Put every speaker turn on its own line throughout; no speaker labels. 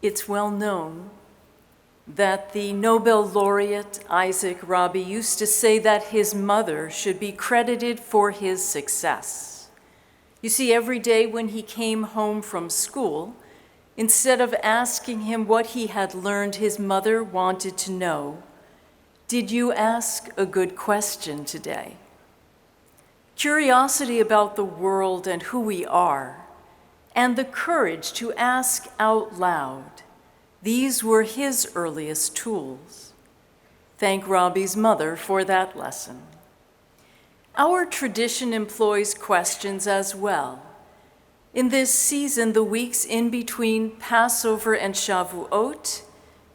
It's well known that the Nobel laureate Isaac Rabbi used to say that his mother should be credited for his success. You see, every day when he came home from school, instead of asking him what he had learned, his mother wanted to know, "Did you ask a good question today?" Curiosity about the world and who we are, and the courage to ask out loud, these were his earliest tools. Thank Rabbi's mother for that lesson. Our tradition employs questions as well. In this season, the weeks in between Passover and Shavuot,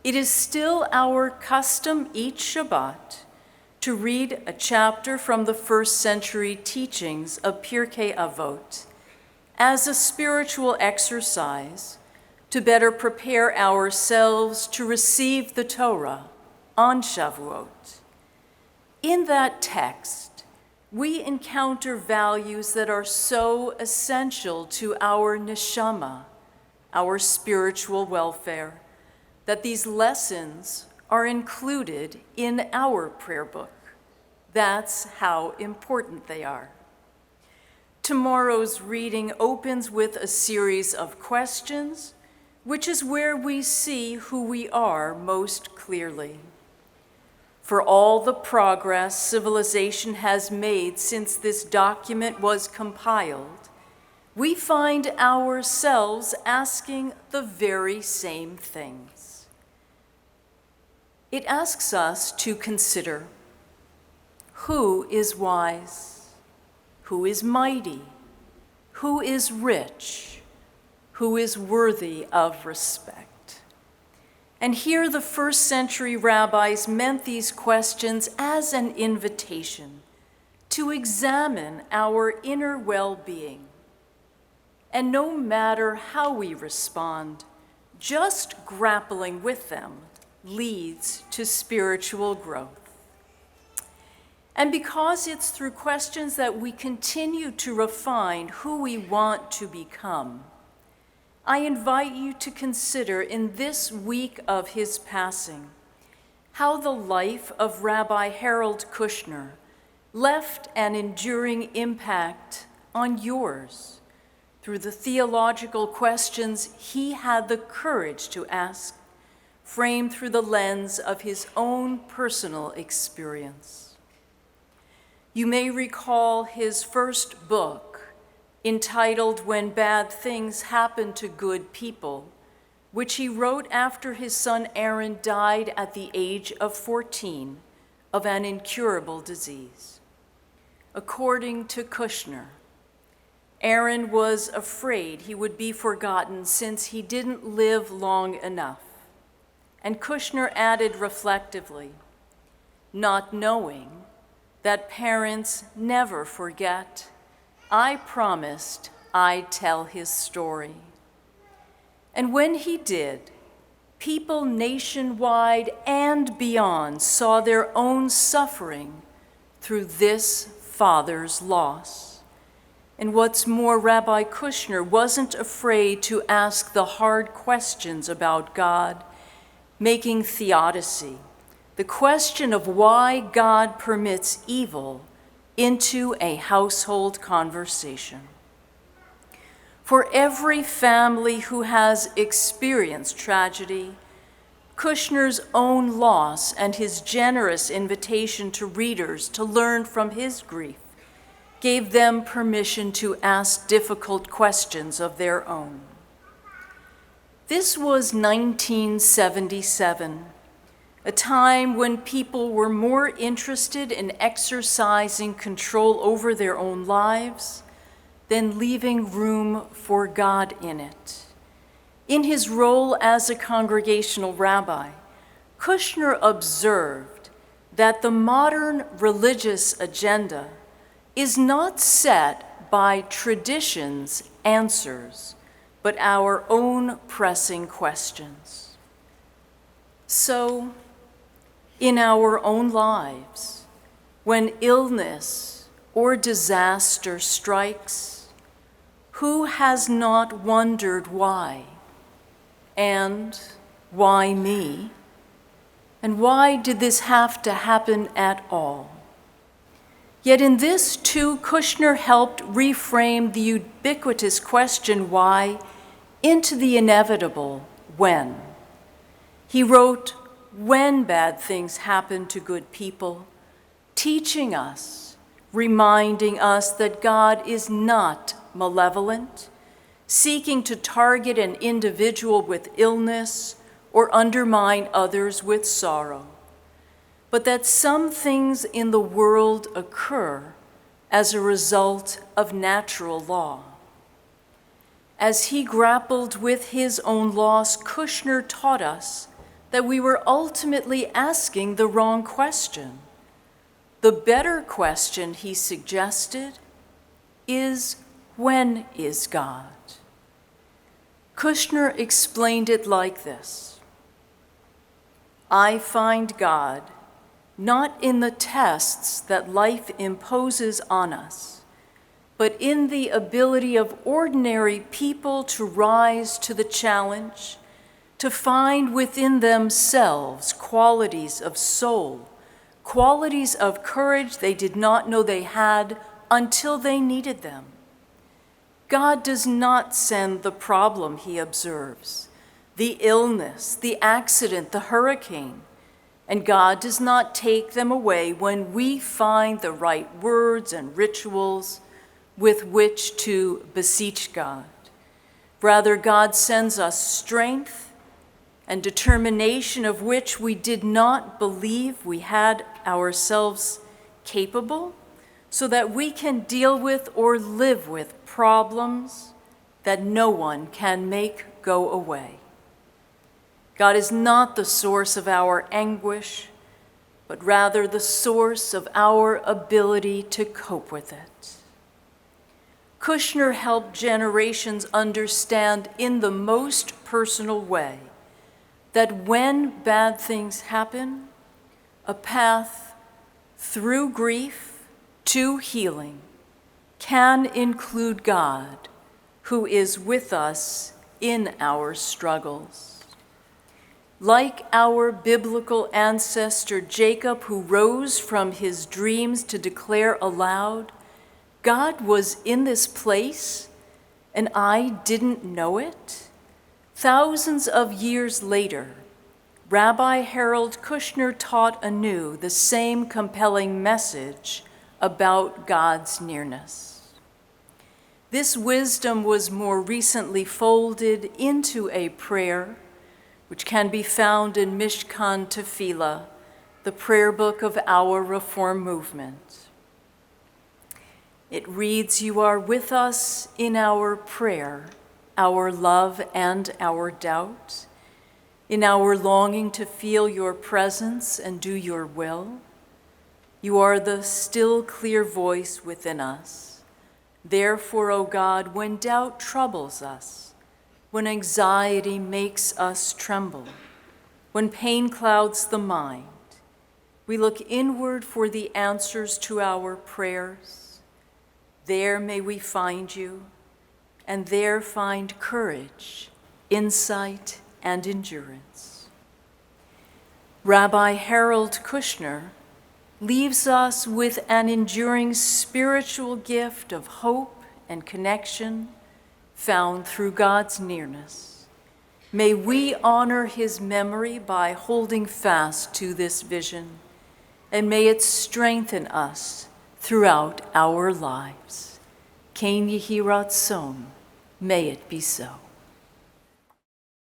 it is still our custom each Shabbat to read a chapter from the first century teachings of Pirkei Avot as a spiritual exercise to better prepare ourselves to receive the Torah on Shavuot. In that text, we encounter values that are so essential to our neshama, our spiritual welfare, that these lessons are included in our prayer book. That's how important they are. Tomorrow's reading opens with a series of questions, which is where we see who we are most clearly. For all the progress civilization has made since this document was compiled, we find ourselves asking the very same things. It asks us to consider who is wise, who is mighty, who is rich, who is worthy of respect. And here the first century rabbis meant these questions as an invitation to examine our inner well-being. And no matter how we respond, just grappling with them leads to spiritual growth. And because it's through questions that we continue to refine who we want to become, I invite you to consider in this week of his passing how the life of Rabbi Harold Kushner left an enduring impact on yours through the theological questions he had the courage to ask, framed through the lens of his own personal experience. You may recall his first book, entitled When Bad Things Happen to Good People, which he wrote after his son Aaron died at the age of 14 of an incurable disease. According to Kushner, Aaron was afraid he would be forgotten since he didn't live long enough. And Kushner added reflectively, not knowing that parents never forget, I promised I'd tell his story. And when he did, people nationwide and beyond saw their own suffering through this father's loss. And what's more, Rabbi Kushner wasn't afraid to ask the hard questions about God, making theodicy, the question of why God permits evil, into a household conversation. For every family who has experienced tragedy, Kushner's own loss and his generous invitation to readers to learn from his grief gave them permission to ask difficult questions of their own. This was 1977, a time when people were more interested in exercising control over their own lives than leaving room for God in it. In his role as a congregational rabbi, Kushner observed that the modern religious agenda is not set by tradition's answers, but our own pressing questions. So, in our own lives, when illness or disaster strikes, who has not wondered why? And why me? And why did this have to happen at all? Yet in this too, Kushner helped reframe the ubiquitous question why into the inevitable when. He wrote, "When bad things happen to good people," teaching us, reminding us that God is not malevolent, seeking to target an individual with illness or undermine others with sorrow, but that some things in the world occur as a result of natural law. As he grappled with his own loss, Kushner taught us that we were ultimately asking the wrong question. The better question, he suggested, is, when is God? Kushner explained it like this: I find God not in the tests that life imposes on us, but in the ability of ordinary people to rise to the challenge, to find within themselves qualities of soul, qualities of courage they did not know they had until they needed them. God does not send the problem, he observes, the illness, the accident, the hurricane, and God does not take them away when we find the right words and rituals with which to beseech God. Rather, God sends us strength and determination of which we did not believe we had ourselves capable, so that we can deal with or live with problems that no one can make go away. God is not the source of our anguish, but rather the source of our ability to cope with it. Kushner helped generations understand in the most personal way that when bad things happen, a path through grief to healing can include God, who is with us in our struggles. Like our biblical ancestor Jacob, who rose from his dreams to declare aloud, God was in this place and I didn't know it, thousands of years later, Rabbi Harold Kushner taught anew the same compelling message about God's nearness. This wisdom was more recently folded into a prayer which can be found in Mishkan Tefillah, the prayer book of our Reform movement. It reads, "You are with us in our prayer, our love and our doubt, in our longing to feel your presence and do your will. You are the still, clear voice within us. Therefore, O God, when doubt troubles us, when anxiety makes us tremble, when pain clouds the mind, we look inward for the answers to our prayers. There may we find you, and there find courage, insight, and endurance." Rabbi Harold Kushner leaves us with an enduring spiritual gift of hope and connection found through God's nearness. May we honor his memory by holding fast to this vision, and may it strengthen us throughout our lives. Ken Yehi Ratzon, may it be so.